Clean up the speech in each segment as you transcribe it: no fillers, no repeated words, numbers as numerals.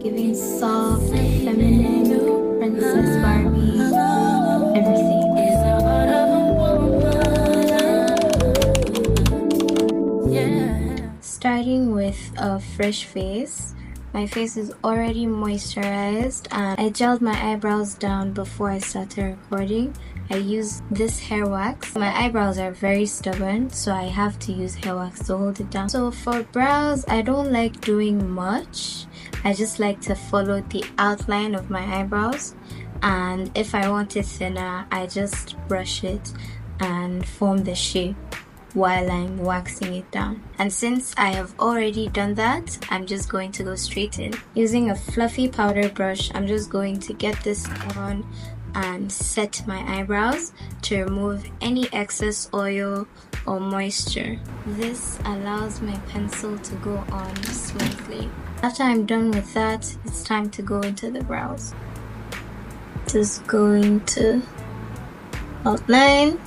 Giving soft, feminine, princess Barbie, everything. Starting with a fresh face. My face is already moisturized and I gelled my eyebrows down before I started recording. I use this hair wax. My eyebrows are very stubborn, so I have to use hair wax to hold it down. So for brows, I don't like doing much. I just like to follow the outline of my eyebrows, and if I want it thinner, I just brush it and form the shape while I'm waxing it down. And since I have already done that, I'm just going to go straight in. Using a fluffy powder brush, I'm just going to get this on and set my eyebrows to remove any excess oil or moisture. This allows my pencil to go on smoothly. After I'm done with that, it's time to go into the brows. Just going to outline.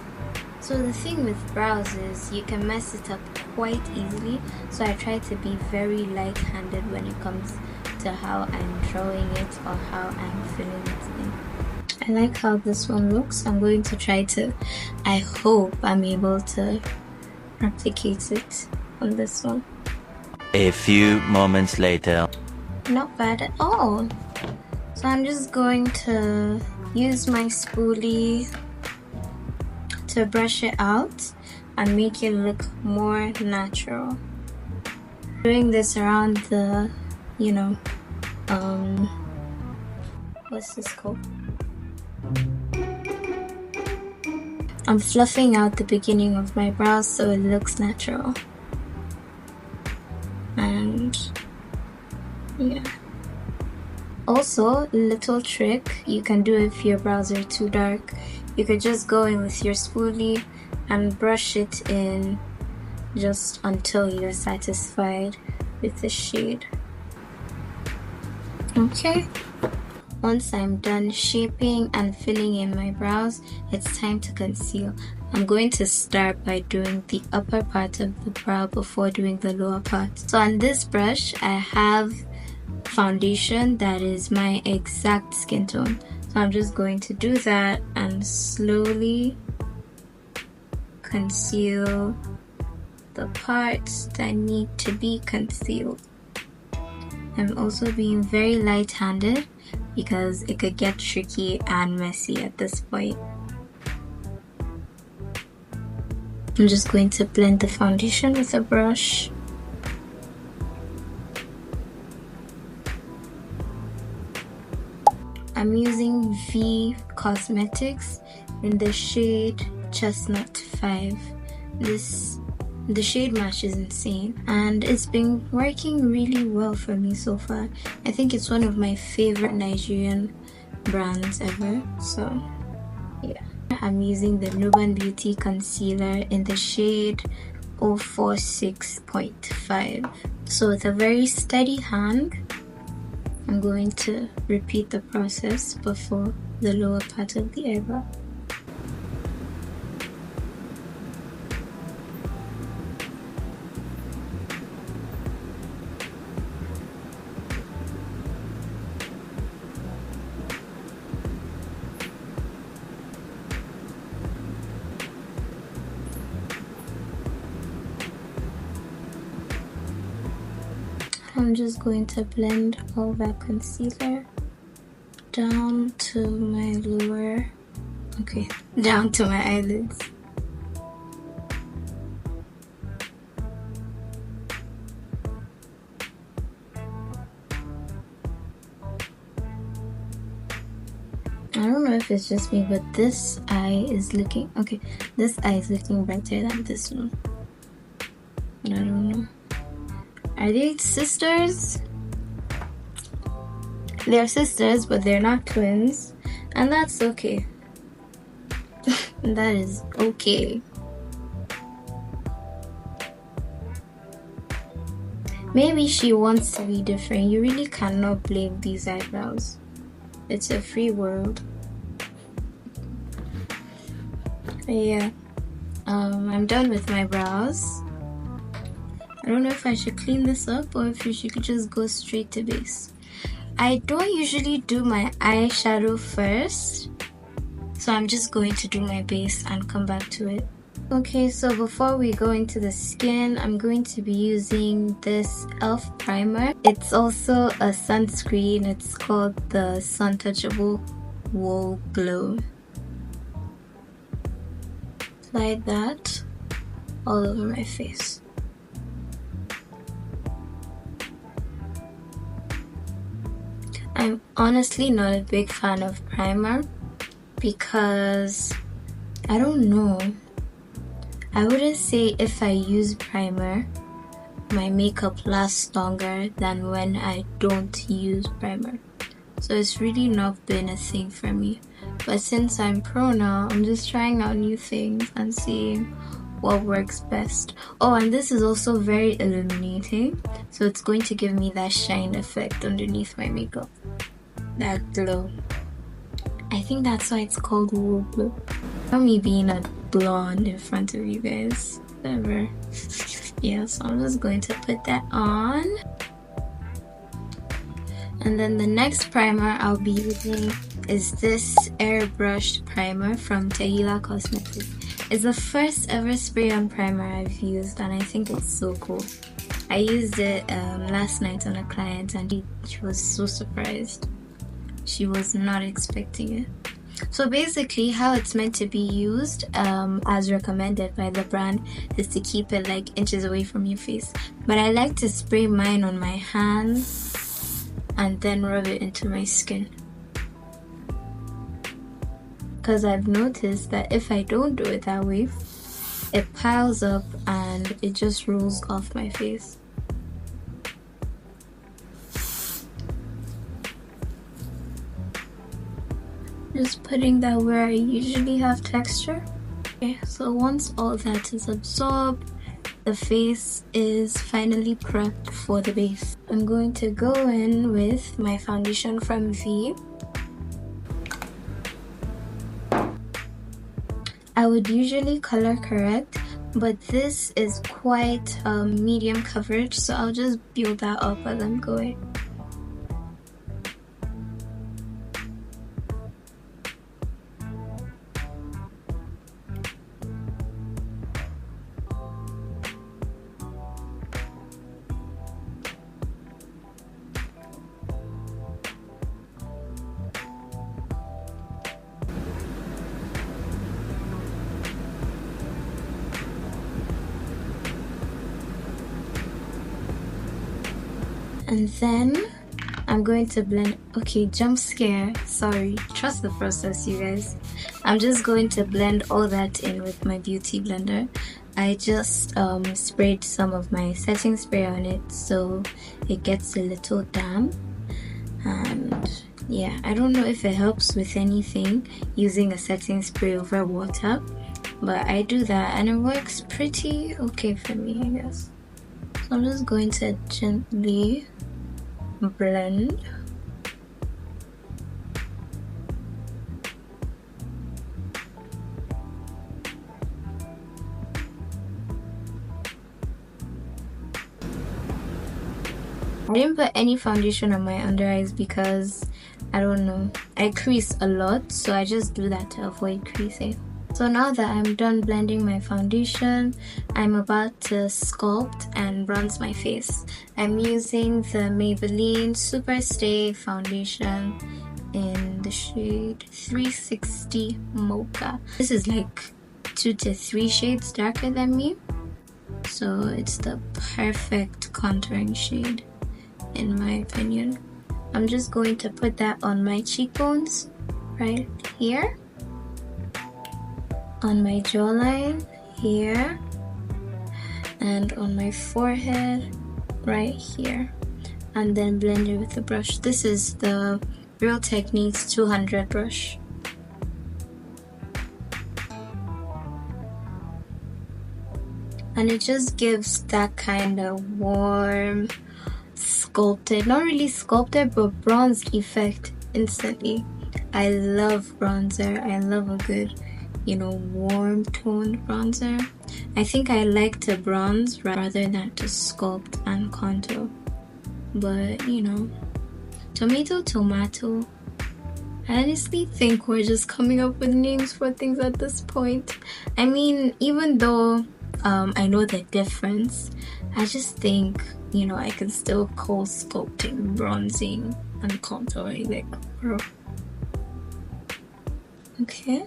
So the thing with brows is you can mess it up quite easily, so I try to be very light-handed when it comes to how I'm drawing it or how I'm filling it in. I like how this one looks. I'm going to try to, I hope I'm able to replicate it on this one. A few moments later. Not bad at all. So I'm just going to use my spoolie to brush it out and make it look more natural. Doing this around the, what's this called? I'm fluffing out the beginning of my brows so it looks natural. And yeah. Also, little trick you can do if your brows are too dark. You could just go in with your spoolie and brush it in just until you're satisfied with the shade. Okay. Once I'm done shaping and filling in my brows, it's time to conceal. I'm going to start by doing the upper part of the brow before doing the lower part. So on this brush, I have foundation that is my exact skin tone. So I'm just going to do that and slowly conceal the parts that need to be concealed. I'm also being very light-handed because it could get tricky and messy at this point. I'm just going to blend the foundation with a brush. I'm using V Cosmetics in the shade Chestnut 5. The shade match is insane and it's been working really well for me so far. I think it's one of my favorite Nigerian brands ever. So yeah, I'm using the Nuban Beauty concealer in the shade 046.5. So with a very steady hand, I'm going to repeat the process before the lower part of the eyebrow. I'm just going to blend all that concealer down to my down to my eyelids. I don't know if it's just me, but this eye is looking, this eye is looking better than this one. I don't know. Are they sisters? They're sisters, but they're not twins. And that's okay. That is okay. Maybe she wants to be different. You really cannot blame these eyebrows. It's a free world. Yeah. I'm done with my brows. I don't know if I should clean this up or if you should just go straight to base. I don't usually do my eyeshadow first, so I'm just going to do my base and come back to it. Okay, so before we go into the skin, I'm going to be using this e.l.f. primer. It's also a sunscreen. It's called the Sun Touchable Wool Glow. Apply that all over my face. I'm honestly not a big fan of primer because I don't know. I wouldn't say if I use primer, my makeup lasts longer than when I don't use primer. So it's really not been a thing for me. But since I'm pro now, I'm just trying out new things and seeing what works best. Oh, and this is also very illuminating. So it's going to give me that shine effect underneath my makeup. That glow. I think that's why it's called wool glow. Not me being a blonde in front of you guys. Whatever. Yeah, so I'm just going to put that on. And then the next primer I'll be using is this airbrushed primer from Tehila Cosmetics. It's the first ever spray-on primer I've used, and I think it's so cool. I used it last night on a client, and she was so surprised. She was not expecting it. So basically how it's meant to be used, as recommended by the brand, is to keep it like inches away from your face. But I like to spray mine on my hands and then rub it into my skin. Because I've noticed that if I don't do it that way, it piles up and it just rolls off my face. Just putting that where I usually have texture. Okay, so once all that is absorbed, the face is finally prepped for the base. I'm going to go in with my foundation from V. I would usually color correct, but this is quite medium coverage, so I'll just build that up as I'm going. And then I'm going to blend. Okay, jump scare, sorry, trust the process, you guys. I'm just going to blend all that in with my beauty blender. I just sprayed some of my setting spray on it so it gets a little damp. And yeah, I don't know if it helps with anything using a setting spray over water, but I do that and it works pretty okay for me, I guess. So I'm just going to gently blend. I didn't put any foundation on my under eyes because I don't know, I crease a lot, so I just do that to avoid creasing. So now that I'm done blending my foundation, I'm about to sculpt and bronze my face. I'm using the Maybelline Super Stay foundation in the shade 360 Mocha. This is like 2 to 3 shades darker than me, so it's the perfect contouring shade in my opinion. I'm just going to put that on my cheekbones right here, on my jawline here, and on my forehead right here, and then blend it with the brush. This is the Real Techniques 200 brush. And it just gives that kind of warm, sculpted, not really sculpted, but bronzed effect instantly. I love bronzer. I love a good, you know, warm toned bronzer. I think I like to bronze rather than to sculpt and contour, but you know, Tomato. I honestly think we're just coming up with names for things at this point. I mean, even though I know the difference, I just think, you know, I can still call sculpting bronzing and contouring, like, bro. Okay.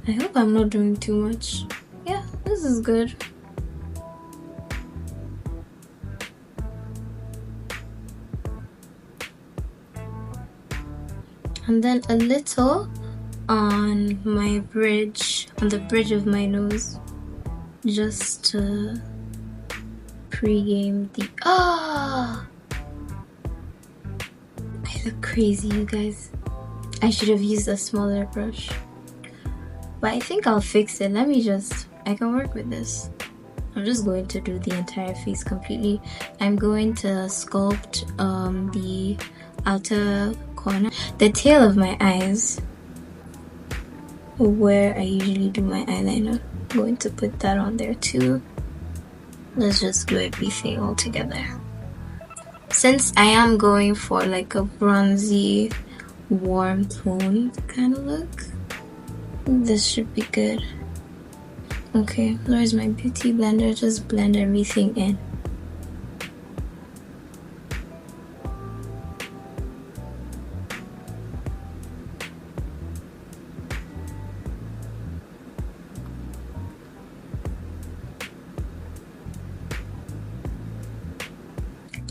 I hope I'm not doing too much. Yeah, this is good. And then a little on my bridge, on the bridge of my nose, just to pre-game the I look crazy, you guys. I should have used a smaller brush, but I think I'll fix it. I can work with this. I'm just going to do the entire face completely. I'm going to sculpt the outer corner, the tail of my eyes, where I usually do my eyeliner. I'm going to put that on there too. Let's just do everything all together. Since I am going for like a bronzy, warm tone kind of look, this should be good. Okay, where's my beauty blender? Just blend everything in.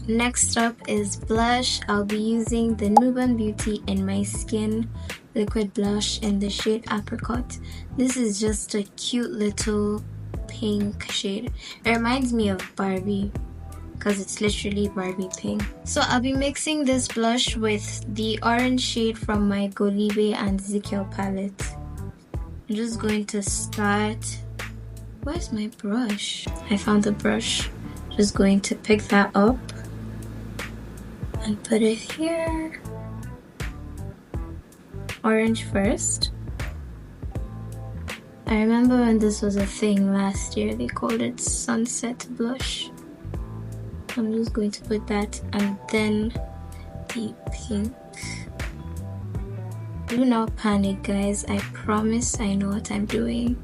Next up is blush. I'll be using the Nuban Beauty In My Skin liquid blush in the shade Apricot. This is just a cute little pink shade. It reminds me of Barbie because it's literally Barbie pink. So I'll be mixing this blush with the orange shade from my Golibe and Ezekiel palette. I'm just going to start. Where's my brush? I found the brush. Just going to pick that up and put it here. Orange first. I remember when this was a thing last year, they called it sunset blush. I'm just going to put that and then the pink. Do not panic, guys. I promise I know what I'm doing.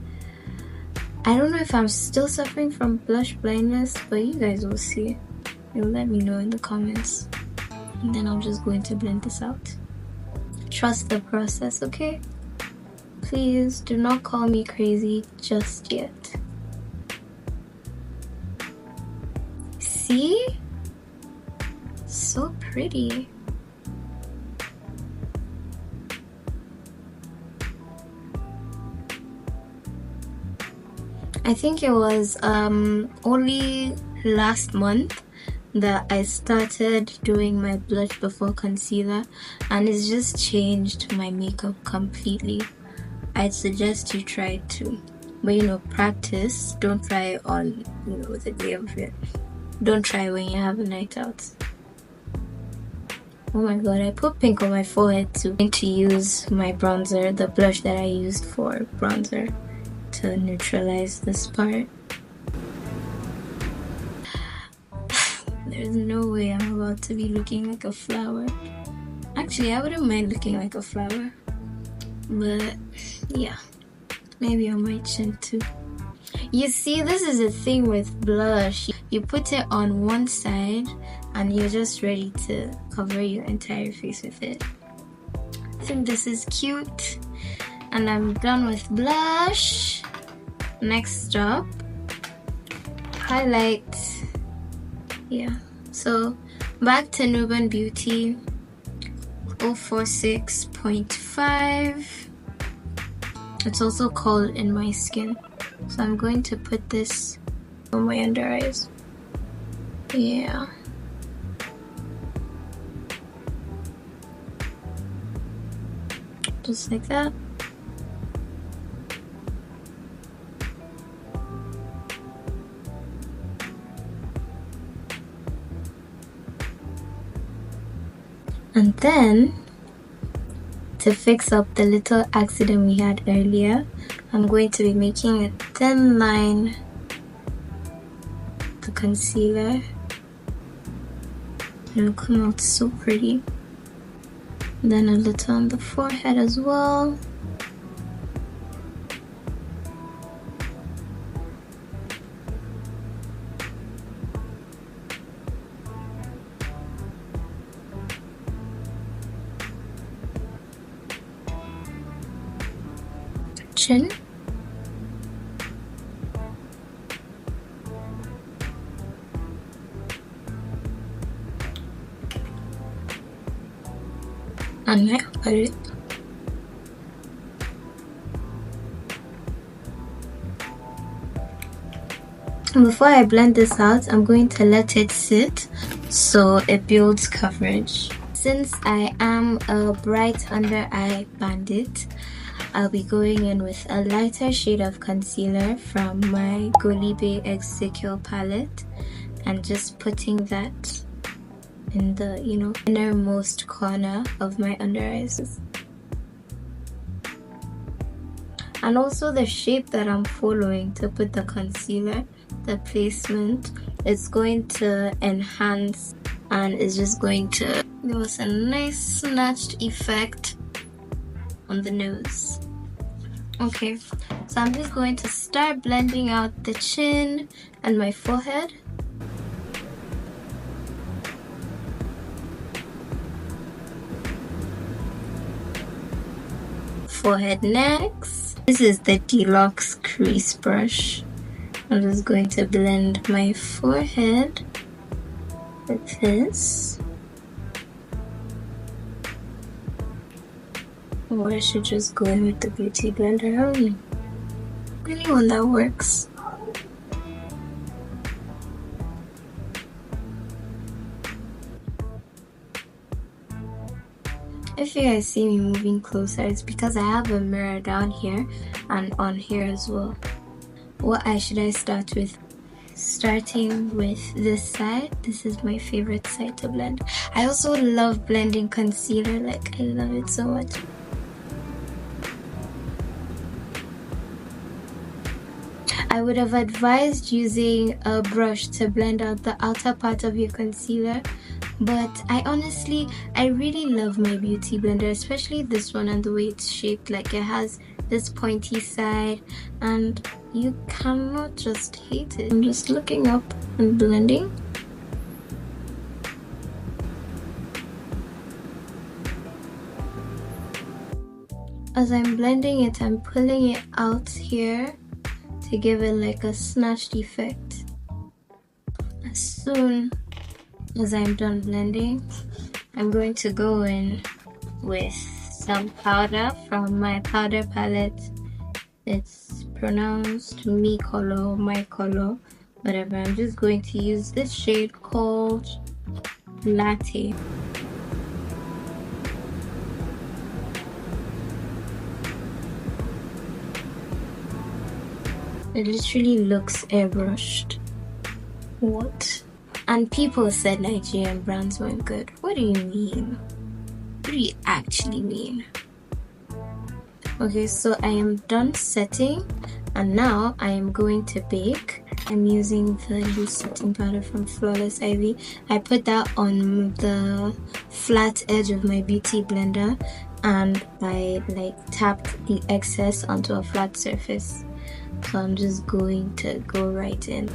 I don't know if I'm still suffering from blush blindness, but you guys will see. You'll let me know in the comments. And then I'm just going to blend this out. Trust the process, okay? Please do not call me crazy just yet. See? So pretty. I think it was only last month that I started doing my blush before concealer, and it's just changed my makeup completely. I'd suggest you try it too, but you know, practice. Don't try it on, you know, the day of it. Don't try when you have a night out. Oh my god, I put pink on my forehead too. I'm going to use my bronzer, the blush that I used for bronzer, to neutralize this part. There's no way I'm about to be looking like a flower. Actually, I wouldn't mind looking like a flower, but yeah, maybe on my chin too. You see, this is the thing with blush. You put it on one side and you're just ready to cover your entire face with it. I think this is cute, and I'm done with blush. Next up, highlight. Yeah, so back to Nuban Beauty 046.5. It's also called In My Skin. So I'm going to put this on my under eyes. Yeah. Just like that. And then, to fix up the little accident we had earlier, I'm going to be making a thin line, the concealer, it'll come out so pretty. Then a little on the forehead as well. Chin. And my upper lip. Before I blend this out, I'm going to let it sit so it builds coverage. Since I am a bright under eye bandit, I'll be going in with a lighter shade of concealer from my Golibe Execute palette and just putting that in the, innermost corner of my under eyes. And also the shape that I'm following to put the concealer, the placement, it's going to enhance and it's just going to give us a nice snatched effect on the nose. Okay, so I'm just going to start blending out the chin and my forehead. Forehead next. This is the Deluxe Crease Brush. I'm just going to blend my forehead with this. Or I should just go in with the beauty blender. Really one that works. If you guys see me moving closer, it's because I have a mirror down here and on here as well. What eye should I start with? Starting with this side. This is my favorite side to blend. I also love blending concealer, like I love it so much. I would have advised using a brush to blend out the outer part of your concealer, but I really love my beauty blender, especially this one and the way it's shaped. Like it has this pointy side and you cannot just hate it. I'm just looking up and blending. As I'm blending it, I'm pulling it out here to give it like a snatched effect. As soon as I'm done blending, I'm going to go in with some powder from my powder palette. It's pronounced me color, my color, whatever. I'm just going to use this shade called Latte. It literally looks airbrushed. What? And people said Nigerian brands weren't good. What do you mean? What do you actually mean? Okay, so I am done setting and now I am going to bake. I'm using the loose setting powder from Flawless Ivy. I put that on the flat edge of my beauty blender and I tapped the excess onto a flat surface. So I'm just going to go right in.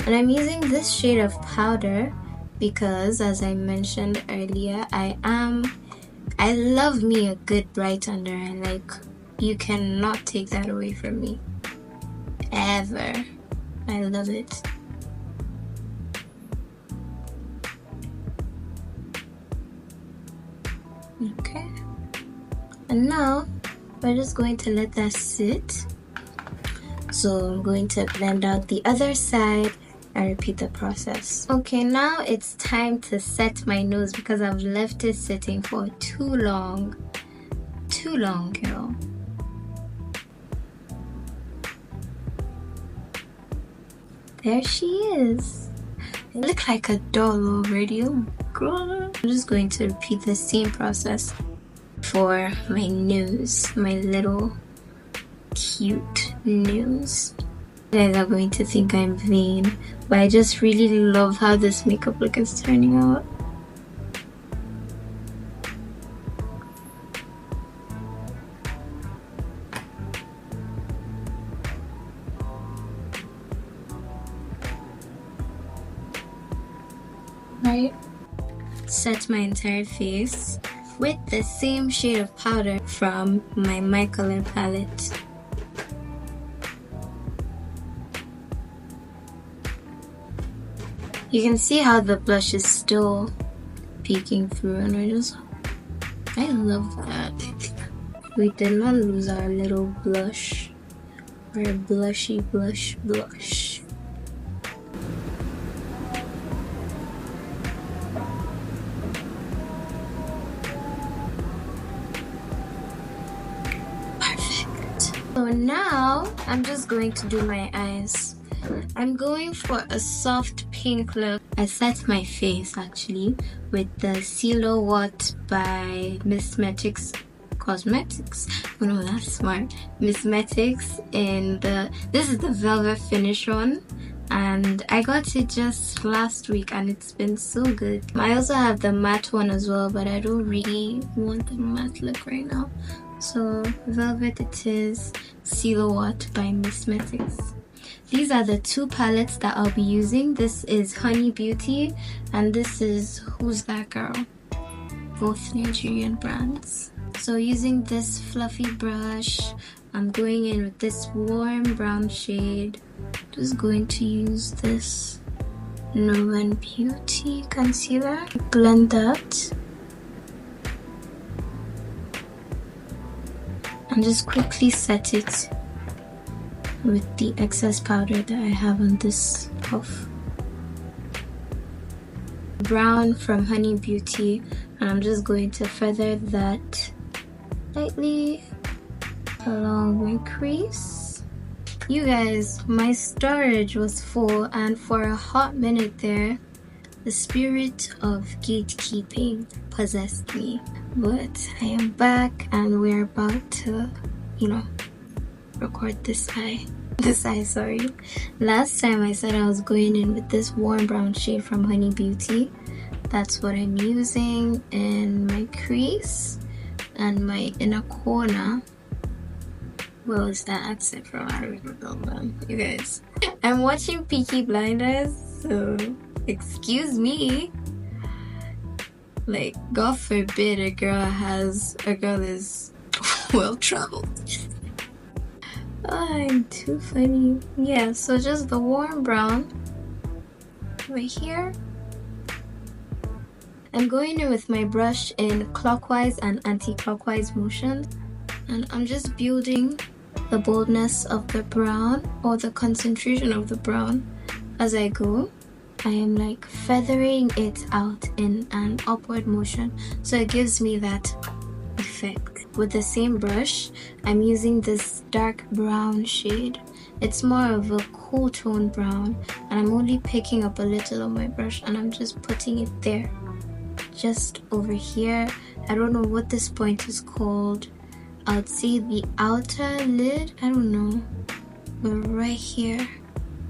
And I'm using this shade of powder because, as I mentioned earlier, I love me a good bright under eye. Like, you cannot take that away from me. Ever. I love it. Okay. And now, we're just going to let that sit. So I'm going to blend out the other side and repeat the process. Okay, now it's time to set my nose because I've left it sitting for too long. Too long, girl. There she is. I look like a doll already. Oh god. I'm just going to repeat the same process for my nose, my little cute nose. You guys are going to think I'm vain, but I just really love how this makeup look is turning out. Right? Set my entire face with the same shade of powder from my My Color palette. You can see how the blush is still peeking through, and I love that. We did not lose our little blush, our blushy blush. So now I'm just going to do my eyes. I'm going for a soft pink look. I set my face actually with the Silhouette by Mismetics Cosmetics. Oh no, that's smart. Mismetics in this is the velvet finish one, and I got it just last week and it's been so good. I also have the matte one as well, but I don't really want the matte look right now. So velvet it is, Silhouette by Mismetics. These are the two palettes that I'll be using. This is Honey Beauty and this is Who's That Girl, both Nigerian brands. So using this fluffy brush, I'm going in with this warm brown shade. Just going to use this Nigerian Beauty concealer. Blend that. And just quickly set it with the excess powder that I have on this puff. Brown from Honey Beauty, and I'm just going to feather that lightly along my crease. You guys, my storage was full, and for a hot minute there, the spirit of gatekeeping possessed me. But I am back and we're about to, record this eye. Sorry. Last time I said I was going in with this warm brown shade from Honey Beauty. That's what I'm using in my crease and my inner corner. Where was that accent from? I don't remember. You guys, I'm watching Peaky Blinders, so excuse me. Like, God forbid a girl is well traveled. Oh, I'm too funny. Yeah, so just the warm brown right here. I'm going in with my brush in clockwise and anti-clockwise motion, and I'm just building the boldness of the brown, or the concentration of the brown, as I go. I am like feathering it out in an upward motion, so it gives me that effect. With the same brush, I'm using this dark brown shade. It's more of a cool tone brown, and I'm only picking up a little on my brush and I'm just putting it there, just over here. I don't know what this point is called. I would say the outer lid, I don't know, but right here,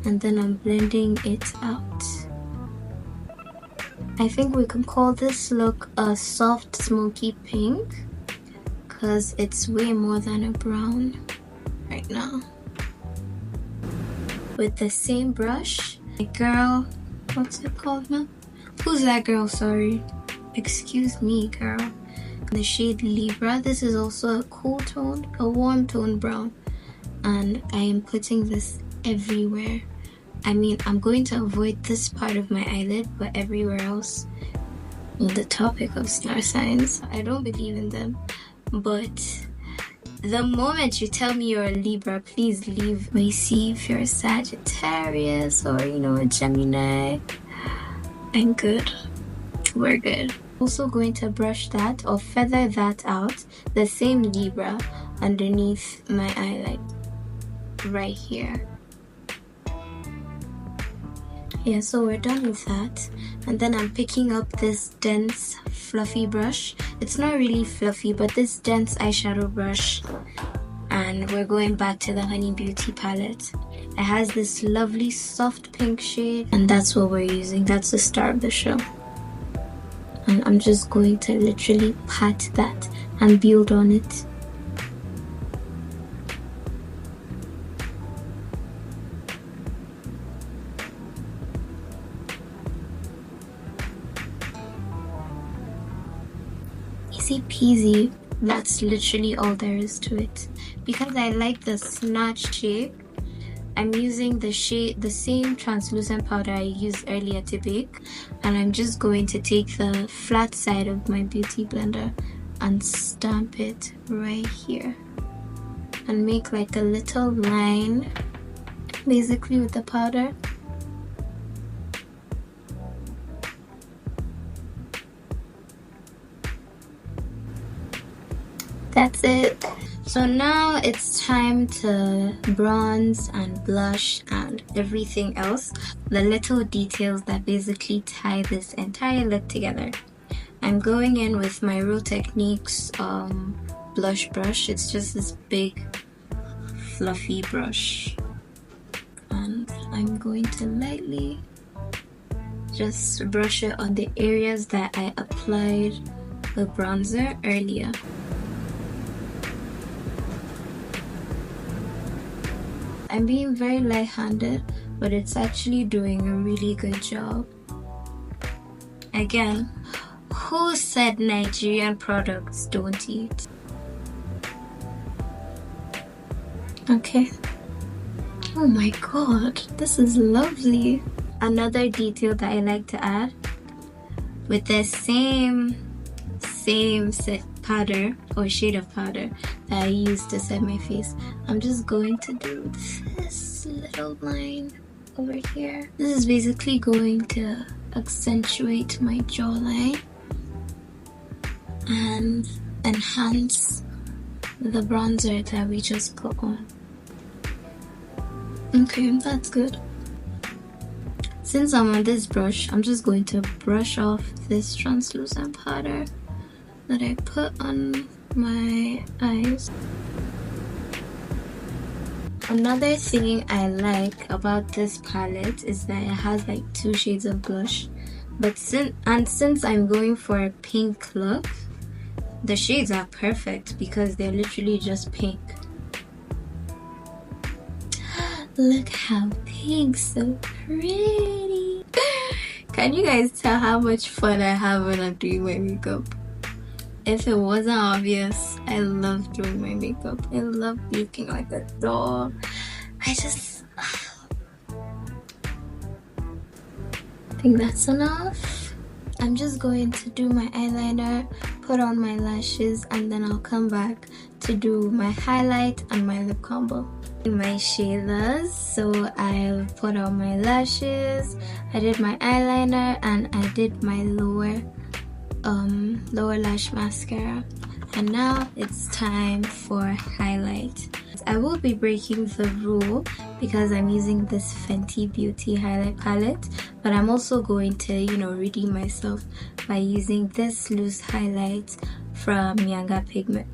and then I'm blending it out. I think we can call this look a soft smoky pink, because it's way more than a brown right now. With the same brush, my girl, what's it called now? Who's That Girl, sorry. Excuse me, girl. The shade Libra. This is also a cool tone, a warm tone brown, and I am putting this everywhere. I mean, I'm going to avoid this part of my eyelid, but everywhere else. On the topic of star signs, I don't believe in them, but the moment you tell me you're a Libra, please leave me. See if you're a Sagittarius or a Gemini. I'm good. We're good. Also going to brush that or feather that out, the same Libra, underneath my eyelid right here. Yeah, so we're done with that, and then I'm picking up this dense fluffy brush. It's not really fluffy, but this dense eyeshadow brush, And we're going back to the Honey Beauty palette. It has this lovely soft pink shade, and that's what we're using. That's the star of the show. And I'm just going to literally pat that and build on it. Easy peasy. That's literally all there is to it. Because I like the snatch shape, I'm using the same translucent powder I used earlier to bake, and I'm just going to take the flat side of my beauty blender and stamp it right here and make like a little line basically with the powder. That's it. So now it's time to bronze and blush and everything else, the little details that basically tie this entire look together. I'm going in with my Real Techniques blush brush. It's just this big fluffy brush, and I'm going to lightly just brush it on the areas that I applied the bronzer earlier. I'm being very light-handed, but it's actually doing a really good job. Again, who said Nigerian products don't eat? Okay. Oh my god, this is lovely. Another detail that I like to add, with the same set powder or shade of powder that I used to set my face, I'm just going to do this little line over here. This is basically going to accentuate my jawline and enhance the bronzer that we just put on. Okay, that's good. Since I'm on this brush, I'm just going to brush off this translucent powder that I put on my eyes. Another thing I like about this palette is that it has like 2 shades of blush, but since I'm going for a pink look, the shades are perfect because they're literally just pink. Look how pink, so pretty. Can you guys tell how much fun I have when I'm doing my makeup? If it wasn't obvious, I love doing my makeup. I love looking like a doll. I think that's enough. I'm just going to do my eyeliner, put on my lashes, and then I'll come back to do my highlight and my lip combo. My shaders, so I put on my lashes, I did my eyeliner, and I did my lower lash mascara, and now it's time for highlight. I will be breaking the rule because I'm using this Fenty Beauty highlight palette, but I'm also going to, redeem myself by using this loose highlight from Nyanga Pigment.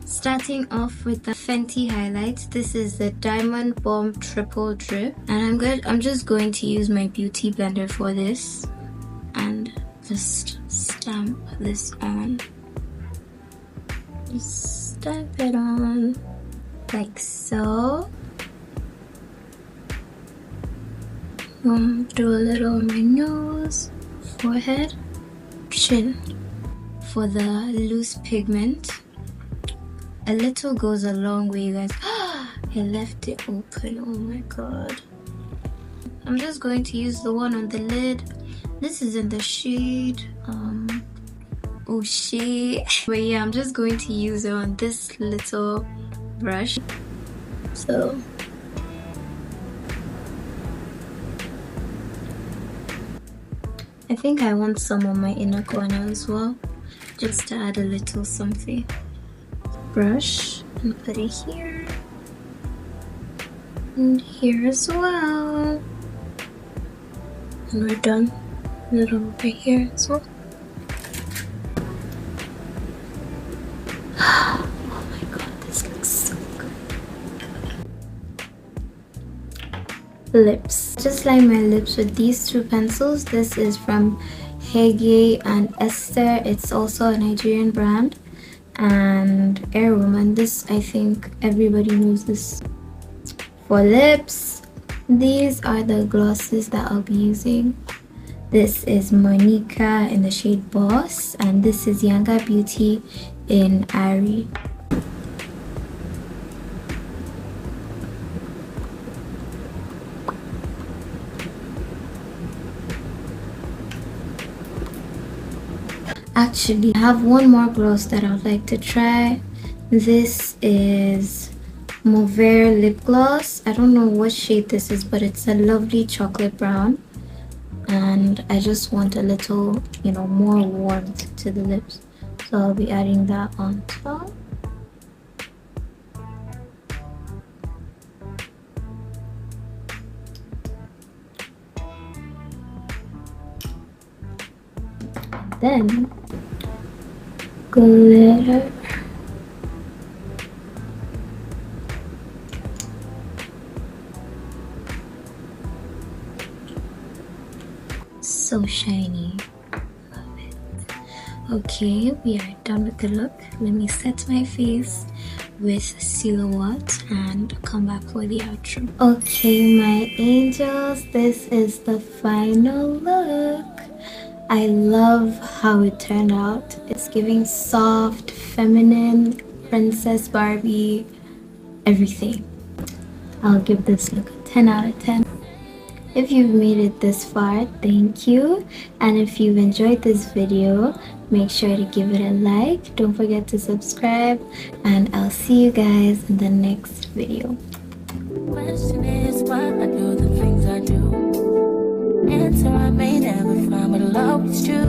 Starting off with the Fenty highlight, this is the Diamond Bomb Triple Drip, and I'm just going to use my beauty blender for this and just stamp this on. Just stamp it on like so. Do a little on my nose, forehead, chin. For the loose pigment, a little goes a long way, you guys. I left it open, oh my god. I'm just going to use the one on the lid. This is in the shade oh shit, but yeah, I'm just going to use it on this little brush. So I think I want some on my inner corner as well, just to add a little something. Brush and put it here and here as well, and we're done. A little over here as well. Oh my god, this lips. Just line my lips with these two pencils. This is from Hege and Esther. It's also a Nigerian brand. And Air Woman. This, I think everybody knows this. For lips, these are the glosses that I'll be using. This is Monica in the shade Boss, and this is Younger Beauty in Ari. Actually, I have one more gloss that I'd like to try. This is Mauvais lip gloss. I don't know what shade this is, but it's a lovely chocolate brown. And I just want a little, more warmth to the lips. So I'll be adding that on top. And then glitter. So shiny. Love it. Okay, we are done with the look. Let me set my face with silhouette and come back for the outro. Okay, my angels, this is the final look. I love how it turned out. It's giving soft, feminine, Princess Barbie, everything. I'll give this look a 10 out of 10. If you've made it this far, thank you. And if you've enjoyed this video, make sure to give it a like. Don't forget to subscribe. And I'll see you guys in the next video. Question is why I do the things I do. Answer I may never find, but I'll always choose.